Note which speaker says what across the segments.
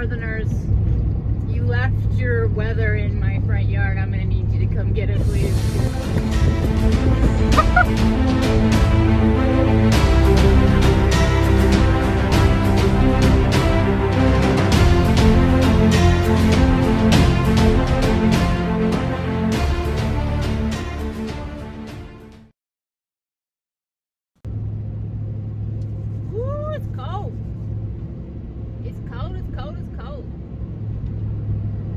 Speaker 1: Northerners, you left your weather in my front yard. I'm gonna need you to come get it, please. Woo, it's cold. It's cold, it's cold, it's cold.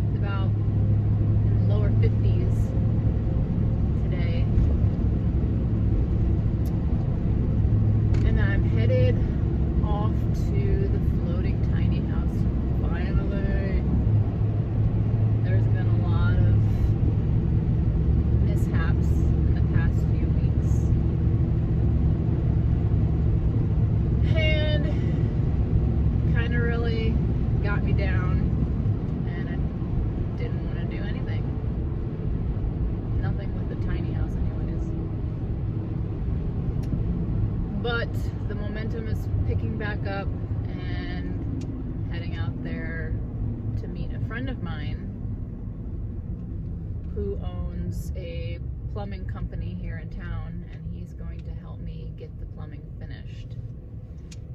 Speaker 1: It's about in the lower 50s today. And I'm headed off to the floating tiny house. Finally. There's been a lot of mishaps in the past few weeks. And kind of really got me down, and I didn't want to do anything. Nothing with the tiny house anyways. But the momentum is picking back up, and heading out there to meet a friend of mine who owns a plumbing company here in town, and he's going to help me get the plumbing finished.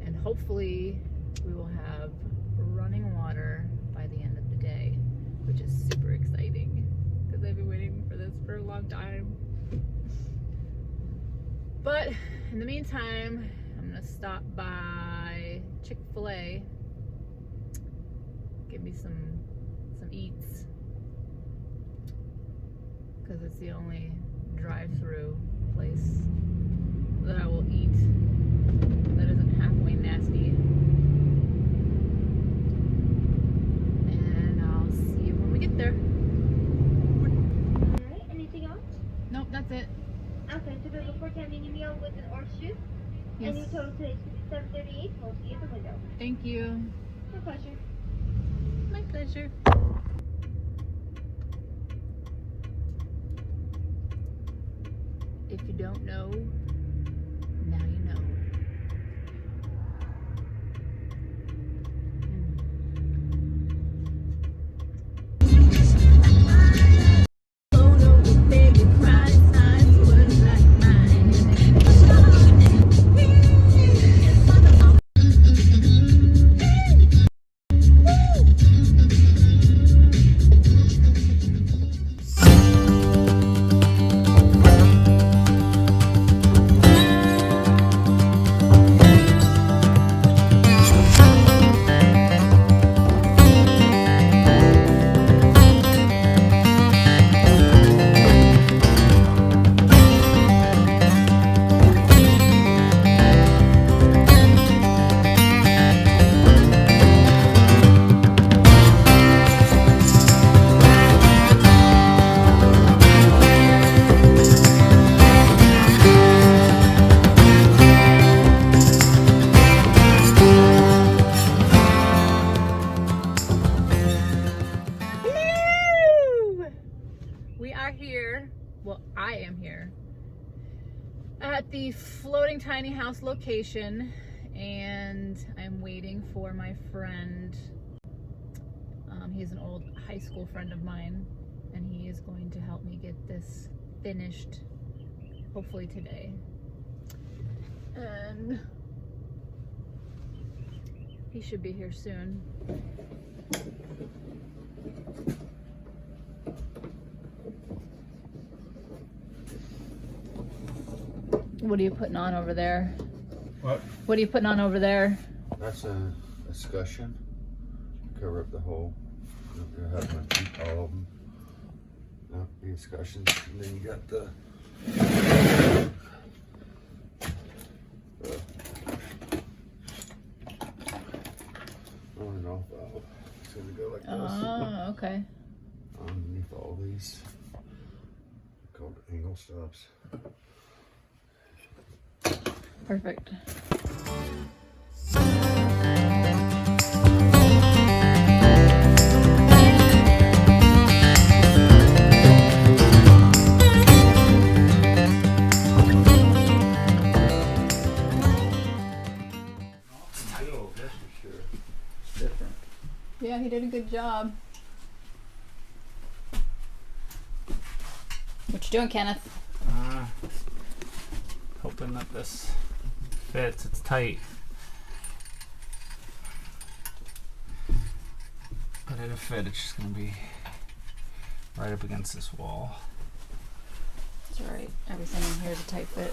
Speaker 1: And hopefully we will have running water by the end of the day, which is super exciting because I've been waiting for this for a long time. But in the meantime, I'm gonna stop by Chick-fil-A, give me some eats, because it's the only drive-through place that I will eat that isn't halfway nasty. And I'll see you when we get there.
Speaker 2: Alright, anything else?
Speaker 1: Nope, that's it.
Speaker 2: Okay, so there's a 4-10 mini meal with an orange juice. And your
Speaker 1: Yes.
Speaker 2: total today is $738. We'll see you at the window.
Speaker 1: Thank you.
Speaker 2: My pleasure.
Speaker 1: My pleasure. If you don't know, now you know. Oh no, the baby cries, eyes were like mine. We are here, well, I am here at the floating tiny house location, and I'm waiting for my friend. He's an old high school friend of mine, and he is going to help me get this finished, hopefully today. And he should be here soon. What are you putting on over there?
Speaker 3: What?
Speaker 1: What are you putting on over there?
Speaker 3: That's a discussion. Cover up the hole. You'll have to keep all of them. Now, the discussions. And then you got the on and off valve. It's gonna go like this.
Speaker 1: Oh, okay.
Speaker 3: Underneath all these. Called angle stops.
Speaker 1: Perfect. Yeah, he did a good job. What you doing, Kenneth?
Speaker 4: Hoping that this fits. It's tight. But it'll fit. It's just going to be right up against this wall.
Speaker 1: That's right. Everything in here is a tight fit.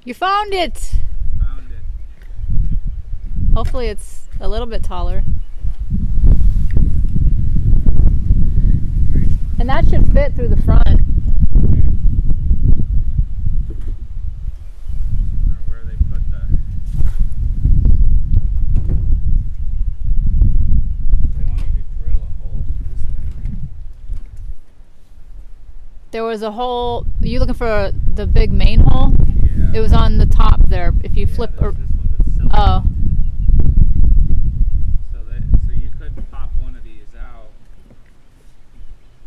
Speaker 1: You found it!
Speaker 4: Found it.
Speaker 1: Hopefully it's a little bit taller. And that should fit through the front.
Speaker 4: Okay. Or where they put the... They want you to drill a hole through this thing.
Speaker 1: There was a hole. Are you looking for the big main hole?
Speaker 4: Yeah.
Speaker 1: It was on the top there. If you flip.
Speaker 4: This one that's silver.
Speaker 1: Oh.
Speaker 4: So you could pop one of these out.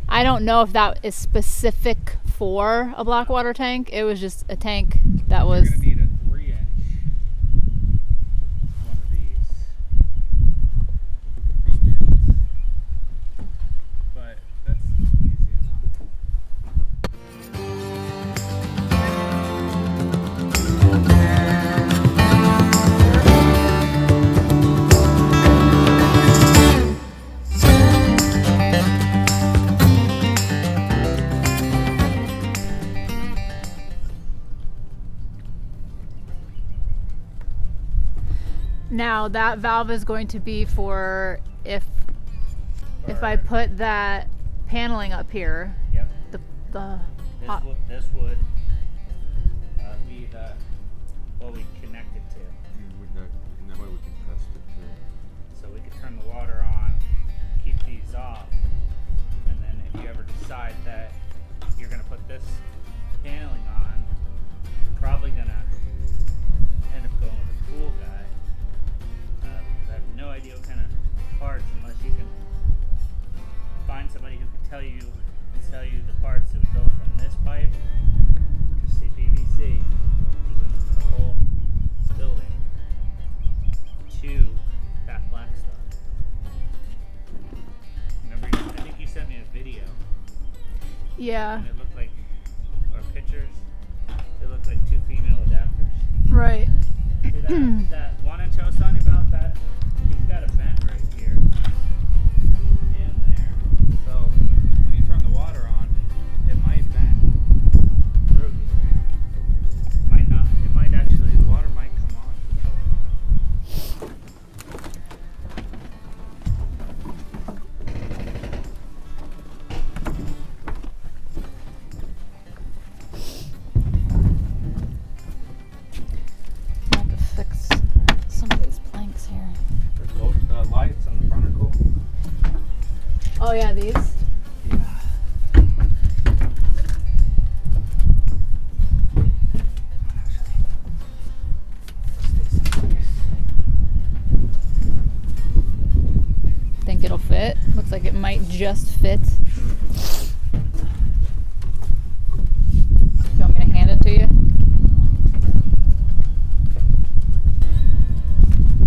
Speaker 1: I don't know if that is specific for a black water tank. It was just a tank that was.
Speaker 4: You're gonna need a 3-inch one of these. 3 pins. But that's easy enough.
Speaker 1: Now that valve is going to be for if I put that paneling up here.
Speaker 4: Yep.
Speaker 1: The
Speaker 4: This would be the what we connect it to.
Speaker 3: And that way we can test it too.
Speaker 4: So we could turn the water on, keep these off, and then if you ever decide that you're gonna put this paneling on, you're probably gonna end up going with a pool guy. I have no idea what kind of parts, unless you can find somebody who can tell you and sell you the parts that would go from this pipe to CPVC, which is in the whole building, to that black stuff. Remember, I think you sent me a video,
Speaker 1: yeah.
Speaker 4: and it looked like, or pictures, it looked like 2 female adapters.
Speaker 1: Right.
Speaker 4: See that 1-inch I was telling you about, that you've got a vent right here and there. So when you turn the water on, it might vent through here. Might not. It might actually, the water might come on.
Speaker 1: I have to fix some of these planks here.
Speaker 4: The lights on the front are cool.
Speaker 1: Oh yeah, these.
Speaker 4: Yeah.
Speaker 1: Think it'll fit? Looks like it might just fit. Do you want me to hand it to you?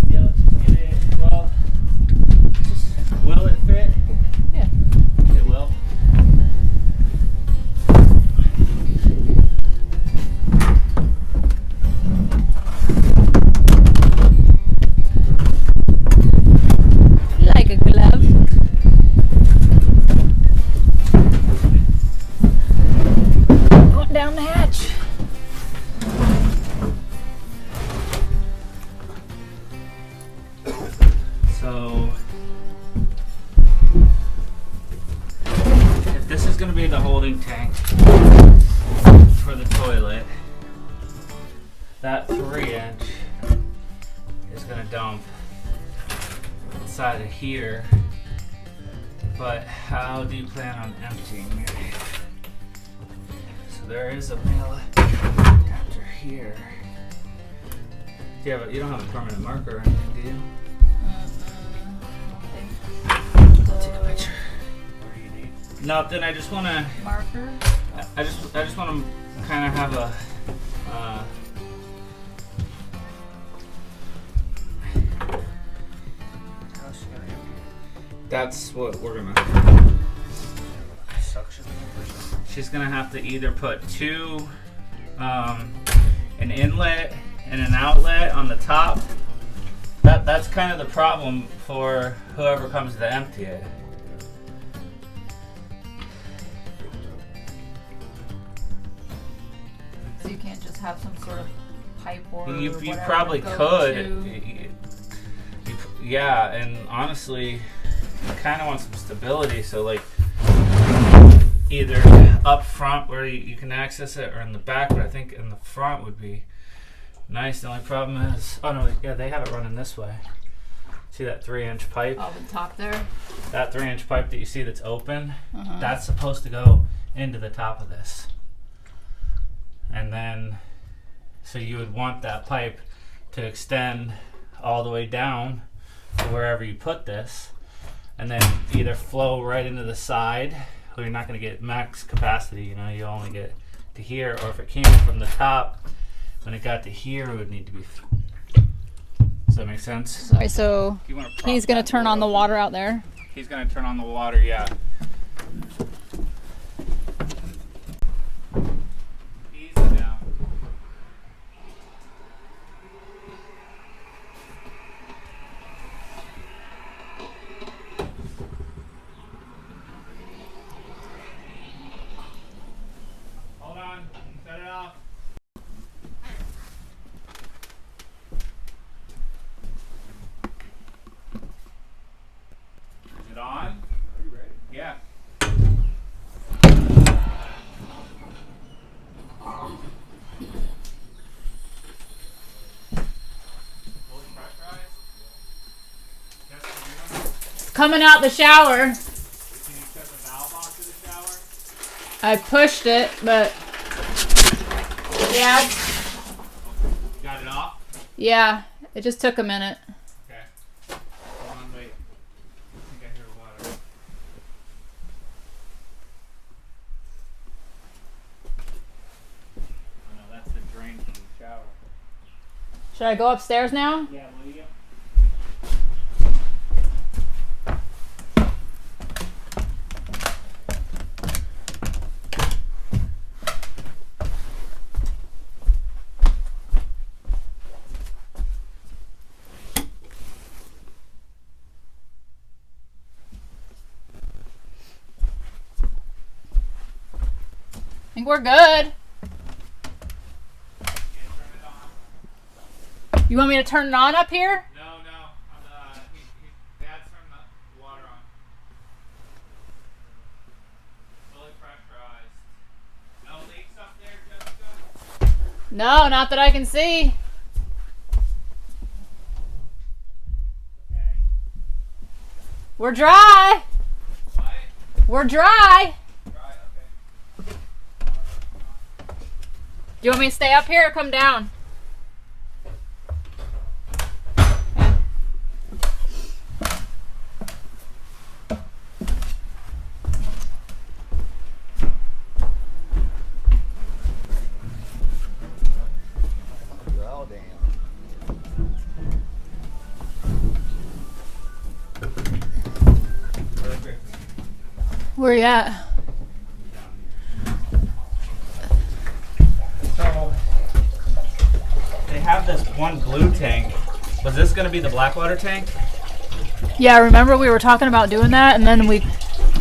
Speaker 4: Yeah, let's get it. Well, will it fit?
Speaker 1: Yeah.
Speaker 4: It will.
Speaker 1: Like a glove. Going down the hatch.
Speaker 4: So, if this is going to be the holding tank for the toilet, that 3-inch is gonna dump inside of here. But how do you plan on emptying it? So there is a male adapter here. You don't have a permanent marker or anything, do you? Take a picture. What do you need? No, then I just want to
Speaker 1: Marker.
Speaker 4: I just want to kind of have a. That's what we're gonna.
Speaker 3: Suction.
Speaker 4: She's gonna have to either put two, an inlet and an outlet on the top. That's kind of the problem for whoever comes to empty it.
Speaker 1: So you can't just have some sort of pipe or
Speaker 4: You
Speaker 1: whatever
Speaker 4: probably
Speaker 1: go
Speaker 4: could.
Speaker 1: to-
Speaker 4: Yeah, and honestly, I kind of want some stability. So like, either up front where you can access it, or in the back. But I think in the front would be nice. The only problem is, oh no, yeah, they have it running this way. See that 3-inch pipe?
Speaker 1: Oh, the top there.
Speaker 4: That 3-inch pipe that you see that's open, that's supposed to go into the top of this. And then, so you would want that pipe to extend all the way down to wherever you put this, and then either flow right into the side, or you're not going to get max capacity, you know, you only get to here, or if it came from the top, when it got to here, it would need to be. Does that make sense?
Speaker 1: Sorry, so
Speaker 4: You wanna prop
Speaker 1: he's gonna
Speaker 4: that
Speaker 1: turn
Speaker 4: door
Speaker 1: on the
Speaker 4: open?
Speaker 1: water out there.
Speaker 4: He's going to turn on the water, yeah. Easy now. Hold on, set it off. Is it on? Are you ready? Yeah. Fully pressurized? Yes, you know.
Speaker 1: It's coming out the shower.
Speaker 4: Can you shut the valve off to the shower?
Speaker 1: I pushed it, but yeah,
Speaker 4: You got it off?
Speaker 1: yeah, it just took a minute.
Speaker 4: Okay. Hold on, wait. I think I hear water. Oh no, that's the drain from the shower.
Speaker 1: Should I go upstairs now?
Speaker 4: Yeah, will you?
Speaker 1: I think we're good. You want me to turn it on up here?
Speaker 4: No. Dad's turned the water on. Fully pressurized. No leaks up there, Jessica?
Speaker 1: No, not that I can see.
Speaker 4: Okay.
Speaker 1: We're dry.
Speaker 4: What?
Speaker 1: We're dry.
Speaker 4: Right, okay.
Speaker 1: Do you want me to stay up here or come down?
Speaker 3: Oh, damn. Perfect.
Speaker 1: Where you at?
Speaker 4: So they have this one blue tank. Was this going to be the Blackwater tank?
Speaker 1: Yeah, remember we were talking about doing that, and then we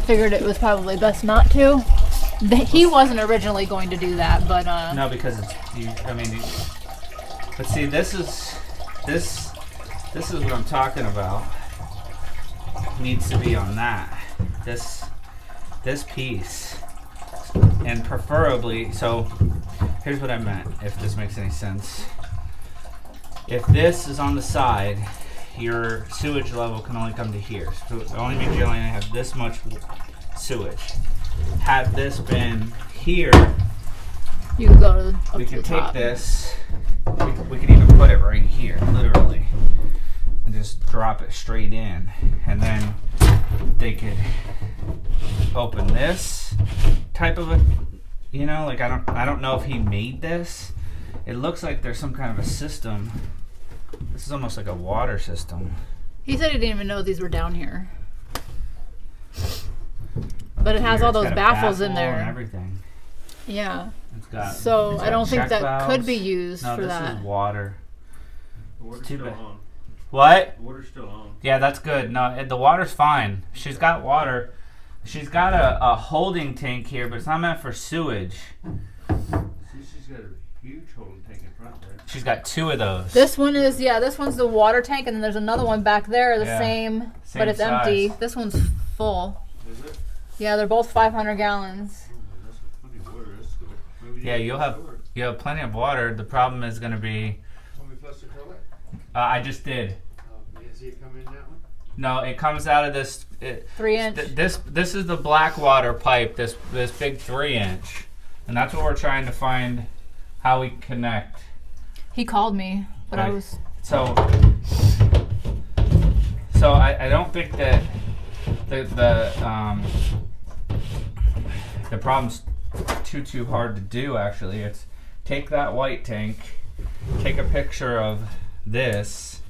Speaker 1: figured it was probably best not to. He wasn't originally going to do that, but
Speaker 4: No, because it's. But see, this is what I'm talking about. Needs to be on that. This piece, and preferably. So here's what I meant. If this makes any sense. if this is on the side, your sewage level can only come to here. So it only means you only have this much sewage. Had this been here,
Speaker 1: You can go to up
Speaker 4: we
Speaker 1: to
Speaker 4: could
Speaker 1: the
Speaker 4: take
Speaker 1: top.
Speaker 4: this, we could even put it right here, literally, and just drop it straight in. And then they could open this type of a, you know, like I don't know if he made this. It looks like there's some kind of a system. This is almost like a water system.
Speaker 1: He said he didn't even know these were down here. But it has all
Speaker 4: It's
Speaker 1: those
Speaker 4: got a
Speaker 1: baffles in
Speaker 4: baffle and
Speaker 1: there.
Speaker 4: everything.
Speaker 1: Yeah.
Speaker 4: It's got.
Speaker 1: So
Speaker 4: it's
Speaker 1: I
Speaker 4: got
Speaker 1: don't think
Speaker 4: check
Speaker 1: that could
Speaker 4: valves.
Speaker 1: be used
Speaker 4: No,
Speaker 1: for
Speaker 4: this
Speaker 1: that.
Speaker 4: is water.
Speaker 5: The water's
Speaker 4: Too
Speaker 5: still
Speaker 4: bad.
Speaker 5: on.
Speaker 4: What?
Speaker 5: The water's still on.
Speaker 4: Yeah, that's good. No, the water's fine. She's got water. She's got a holding tank here, but it's not meant for sewage.
Speaker 5: See, she's got a huge holding tank in front there.
Speaker 4: She's got 2 of those.
Speaker 1: This one is, this one's the water tank, and then there's another one back there, the
Speaker 4: Yeah.
Speaker 1: same,
Speaker 4: Same
Speaker 1: but it's
Speaker 4: size.
Speaker 1: empty. This one's full.
Speaker 5: Is it?
Speaker 1: Yeah, they're both 500 gallons.
Speaker 5: Oh, that's plenty of water. That's good. Maybe
Speaker 4: Yeah,
Speaker 5: you
Speaker 4: you'll
Speaker 5: can
Speaker 4: have
Speaker 5: store it.
Speaker 4: you have plenty of water. The problem is going to be,
Speaker 5: Want me to flush the toilet?
Speaker 4: I just did.
Speaker 5: You can see it come in that one?
Speaker 4: No, it comes out of this.
Speaker 1: 3-inch.
Speaker 4: This is the black water pipe. This big 3-inch, and that's what we're trying to find how we connect.
Speaker 1: He called me, but I
Speaker 4: Right.
Speaker 1: was.
Speaker 4: So I don't think that the problem's too hard to do. Actually, it's take that white tank, take a picture of this,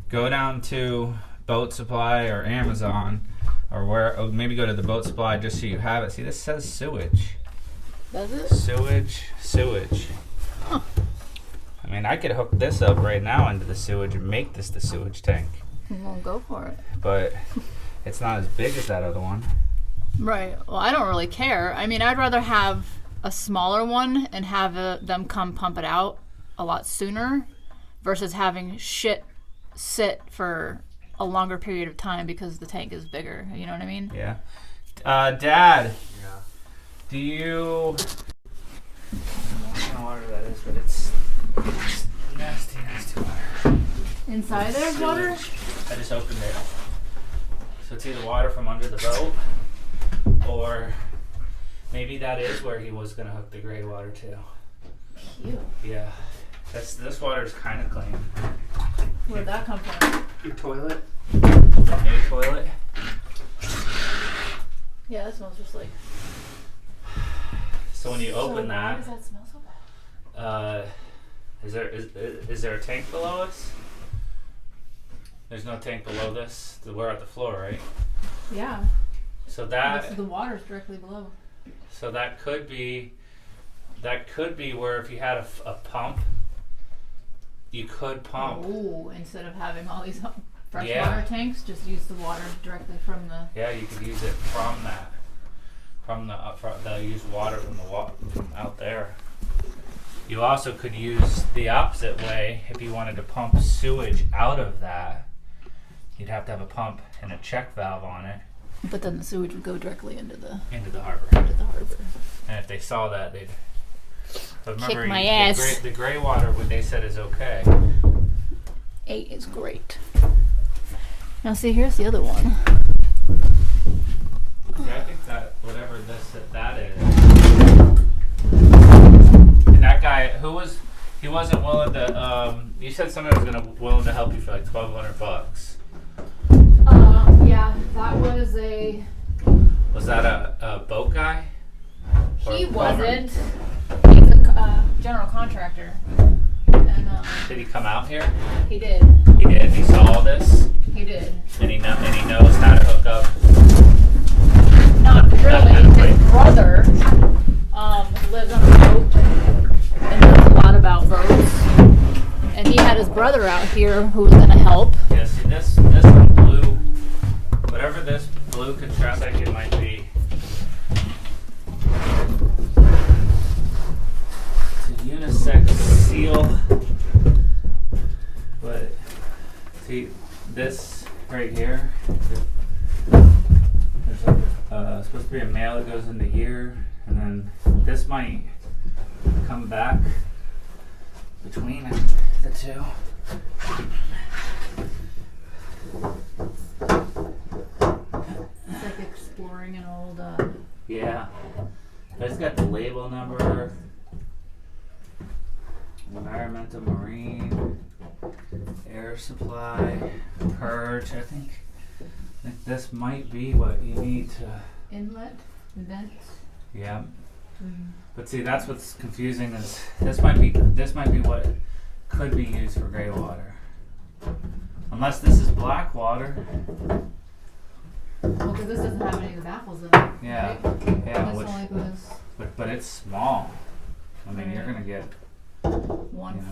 Speaker 4: go down to Boat Supply or Amazon or or maybe go to the Boat Supply just so you have it. See, this says sewage.
Speaker 1: Does it?
Speaker 4: Sewage.
Speaker 1: Huh.
Speaker 4: I mean, I could hook this up right now into the sewage and make this the sewage tank,
Speaker 1: We'll go for it.
Speaker 4: but it's not as big as that other one.
Speaker 1: Right. Well, I don't really care. I mean, I'd rather have a smaller one and have them come pump it out a lot sooner versus having shit sit for a longer period of time because the tank is bigger. You know what I mean?
Speaker 4: Yeah. Dad,
Speaker 5: Yeah.
Speaker 4: do you... I don't know what kind of water that is, but it's nasty water.
Speaker 1: Inside there's water?
Speaker 4: I just opened it. So it's either water from under the boat, or maybe that is where he was gonna hook the gray water to.
Speaker 1: Cute.
Speaker 4: Yeah. This water is kind of clean.
Speaker 1: Where'd that come from?
Speaker 5: Your toilet?
Speaker 4: New toilet.
Speaker 1: Yeah, that smells just like.
Speaker 4: So when you open
Speaker 1: Why
Speaker 4: that,
Speaker 1: does that smell so bad?
Speaker 4: is there a tank below us? There's no tank below this. We're at the floor, right?
Speaker 1: Yeah.
Speaker 4: So
Speaker 1: The water's directly below.
Speaker 4: So that could be where if you had a pump, you could pump.
Speaker 1: Oh, instead of having all these freshwater
Speaker 4: Yeah.
Speaker 1: tanks, just use the water directly from the.
Speaker 4: Yeah, you could use it from that, from the use water from from out there. You also could use the opposite way if you wanted to pump sewage out of that. You'd have to have a pump and a check valve on it
Speaker 1: But then the sewage would go directly into the
Speaker 4: harbor.
Speaker 1: harbor.
Speaker 4: And if they saw that, they'd. But
Speaker 1: Kick
Speaker 4: remember,
Speaker 1: my
Speaker 4: the
Speaker 1: ass.
Speaker 4: The gray water, what they said is okay.
Speaker 1: 8 is great. Now see, here's the other one.
Speaker 4: Yeah, I think that whatever that is. And that guy, he wasn't willing to. You said somebody was willing to help you for like $1,200.
Speaker 1: Yeah, that was a.
Speaker 4: Was that a boat guy? Or
Speaker 1: He
Speaker 4: a plumber?
Speaker 1: wasn't. He's a general contractor. And
Speaker 4: Did he come out here?
Speaker 1: he did.
Speaker 4: He did. He saw all this,
Speaker 1: He did.
Speaker 4: and he knows how to hook up.
Speaker 1: Not really. His brother lives on a boat and knows a lot about boats. And he had his brother out here who was going to help.
Speaker 4: Yeah. See this one blue, whatever this blue contrast like it might be. It's a unisex seal, but see this right here. There's supposed to be a male that goes into here, and then this might come back between the two.
Speaker 1: It's like exploring an old.
Speaker 4: Yeah. It's got the label number. Environmental, marine, air supply, purge. I think this might be what you need to.
Speaker 1: Inlet, vent.
Speaker 4: Yeah. But see, that's what's confusing is this might be what could be used for gray water. Unless this is black water.
Speaker 1: Well, because this doesn't have any of the baffles in it.
Speaker 4: Yeah.
Speaker 1: Right?
Speaker 4: Yeah.
Speaker 1: This only goes
Speaker 4: But it's small. I mean,
Speaker 1: Right.
Speaker 4: you're gonna get
Speaker 1: one,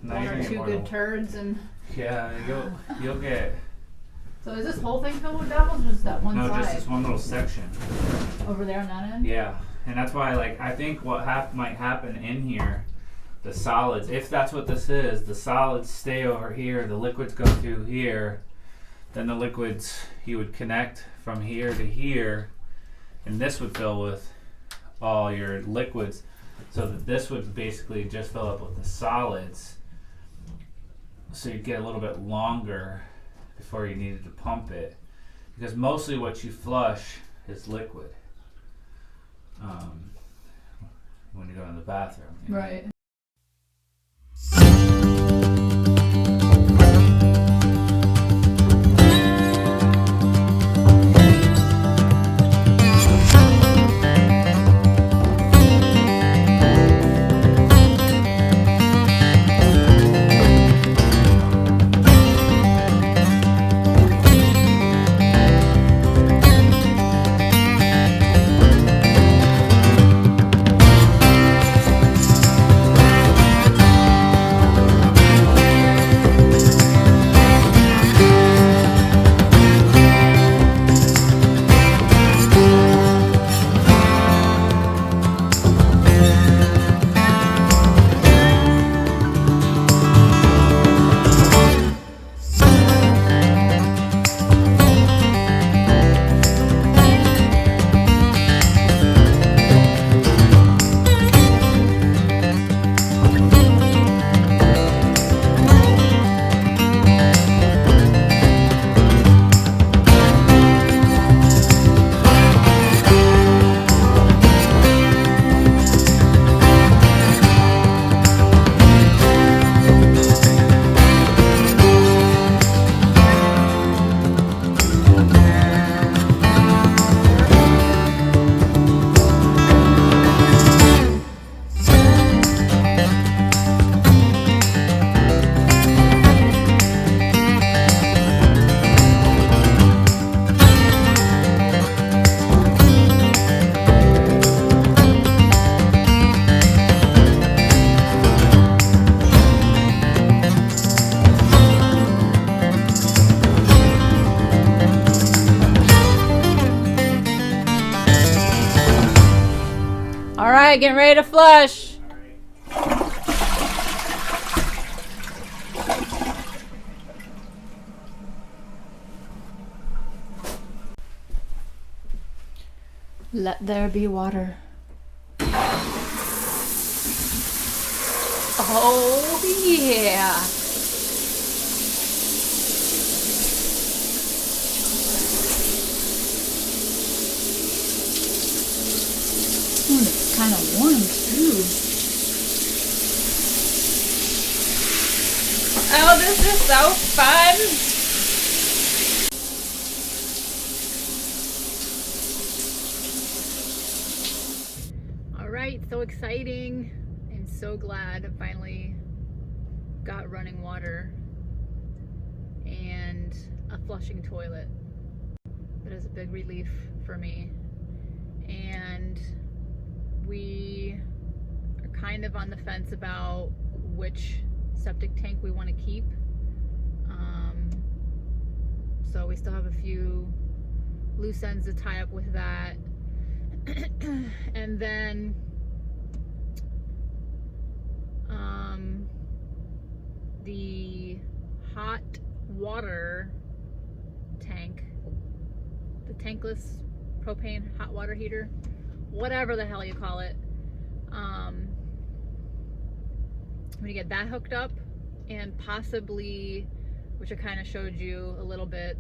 Speaker 4: no,
Speaker 1: one
Speaker 4: you're
Speaker 1: or
Speaker 4: gonna get
Speaker 1: two
Speaker 4: more
Speaker 1: good
Speaker 4: than-
Speaker 1: turds, and
Speaker 4: Yeah, you'll get
Speaker 1: so is this whole thing filled with baffles, or just that one
Speaker 4: no,
Speaker 1: side
Speaker 4: just this one little section.
Speaker 1: over there on that end?
Speaker 4: Yeah, and that's why I think what might happen in here, the solids, if that's what this is, the solids stay over here, the liquids go through here, then the liquids you would connect from here to here, and this would fill with all your liquids, so that this would basically just fill up with the solids, so you'd get a little bit longer before you needed to pump it, because mostly what you flush is liquid. When you go in the bathroom. You know?
Speaker 1: Right. All right, getting ready to flush. Let there be water. Oh yeah. It's kind of warm too. Oh, this is so fun. All right, so exciting. I'm so glad I finally got running water and a flushing toilet. That is a big relief for me. And we are kind of on the fence about which septic tank we want to keep. So we still have a few loose ends to tie up with that. And then the hot water tank, the tankless propane hot water heater, whatever the hell you call it. I'm gonna get that hooked up and possibly, which I kind of showed you a little bit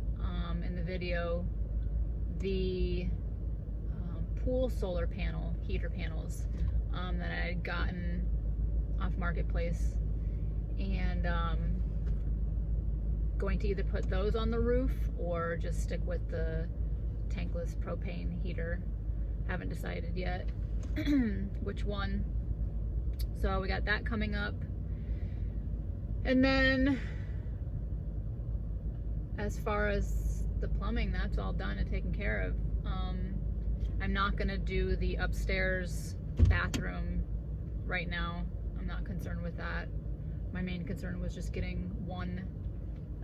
Speaker 1: in the video, the pool solar panel, heater panels that I had gotten off Marketplace, and going to either put those on the roof or just stick with the tankless propane heater. Haven't decided yet which one. So we got that coming up. And then as far as the plumbing, that's all done and taken care of. I'm not gonna do the upstairs bathroom right now. I'm not concerned with that. My main concern was just getting one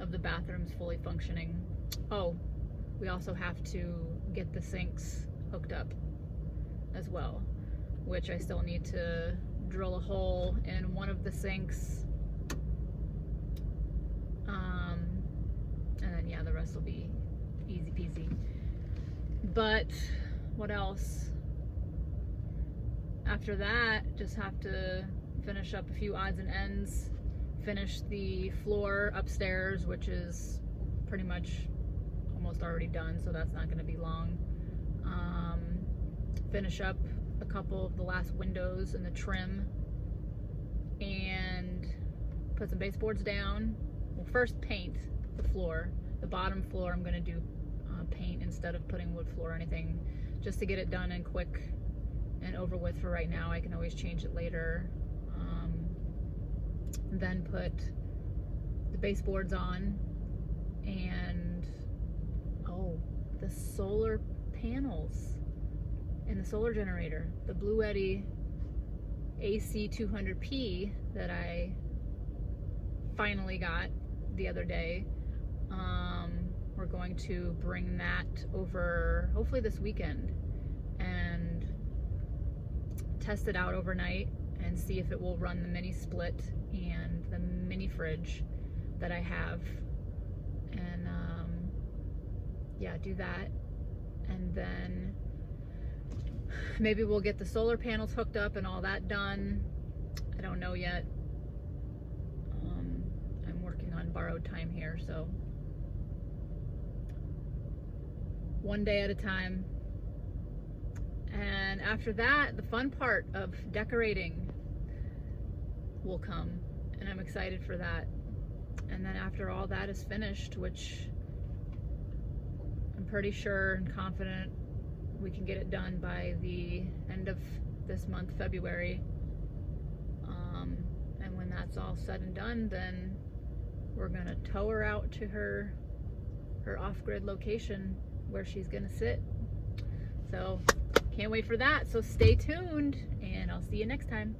Speaker 1: of the bathrooms fully functioning. Oh, we also have to get the sinks hooked up as well, which I still need to drill a hole in one of the sinks. And then yeah, the rest will be easy peasy. But what else? After that, just have to finish up a few odds and ends, finish the floor upstairs, which is pretty much almost already done, so that's not going to be long. Finish up a couple of the last windows and the trim, and put some baseboards down. Well, first paint the floor. The bottom floor I'm going to do paint instead of putting wood floor or anything, just to get it done and quick and over with for right now. I can always change it later. Then put the baseboards on, and oh, the solar panels in the solar generator, the Blue Eddy AC 200P that I finally got the other day. We're going to bring that over hopefully this weekend and test it out overnight and see if it will run the mini split and the mini fridge that I have, and yeah, do that. And then maybe we'll get the solar panels hooked up and all that done. I don't know yet. I'm working on borrowed time here, so one day at a time. And after that, the fun part of decorating will come, and I'm excited for that. And then after all that is finished, which I'm pretty sure and confident we can get it done by the end of this month, February. And when that's all said and done, then we're gonna tow her out to her off-grid location where she's gonna sit. So can't wait for that. So stay tuned, and I'll see you next time.